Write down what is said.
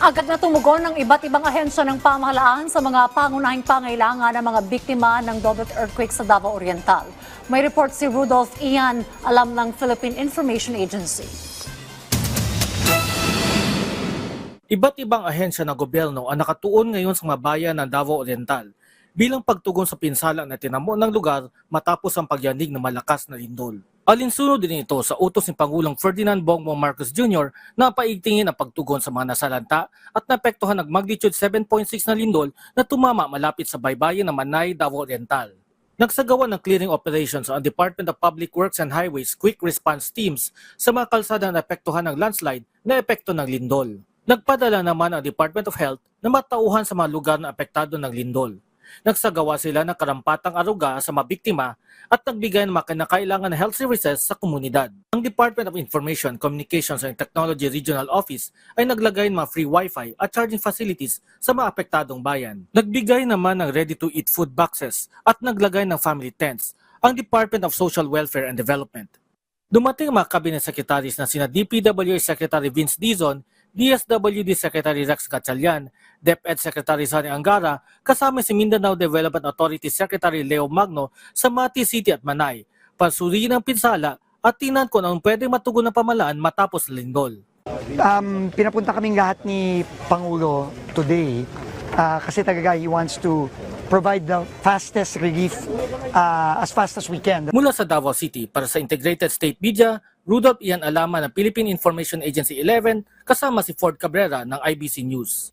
Agad na tumugon ng iba't ibang ahensya ng pamahalaan sa mga pangunahing pangailangan ng mga biktima ng double earthquake sa Davao Oriental. May report si Rudolph Ian, alam ng Philippine Information Agency. Iba't ibang ahensya ng gobyerno ang nakatuon ngayon sa mga bayan ng Davao Oriental bilang pagtugon sa pinsala na tinamo ng lugar matapos ang pagyanig ng malakas na lindol. Alinsunod din ito sa utos ni Pangulong Ferdinand Bongbong Marcos Jr. na paigtingin ang pagtugon sa mga nasalanta at naapektuhan ng magnitude 7.6 na lindol na tumama malapit sa baybayin ng Manay, Davao Oriental. Nagsagawa ng clearing operations ang Department of Public Works and Highways Quick Response Teams sa mga kalsada na naapektuhan ng landslide na epekto ng lindol. Nagpadala naman ang Department of Health na matauhan sa mga lugar na apektado ng lindol. Nagsagawa sila ng karampatang aruga sa mga biktima at nagbigay ng mga kinakailangan na health services sa komunidad. Ang Department of Information, Communications and Technology Regional Office ay naglagay ng mga free wifi at charging facilities sa mga apektadong bayan. Nagbigay naman ng ready-to-eat food boxes at naglagay ng family tents ang Department of Social Welfare and Development. Dumating ang mga cabinet secretaries na sina DPWH Secretary Vince Dizon, DSWD Secretary Rex Gatchalian, DepEd Secretary Sani Angara, kasama si Mindanao Development Authority Secretary Leo Magno sa Mati City at Manay, pasuriin ang pinsala at tingnan kung anong pwedeng matugon ng pamalaan matapos lindol. Pinapunta kaming lahat ni Pangulo today kasi talaga he wants to provide the fastest relief as fast as we can. Mula sa Davao City para sa Integrated State Media, Rudolph Ian Alama ng Philippine Information Agency 11 kasama si Ford Cabrera ng IBC News.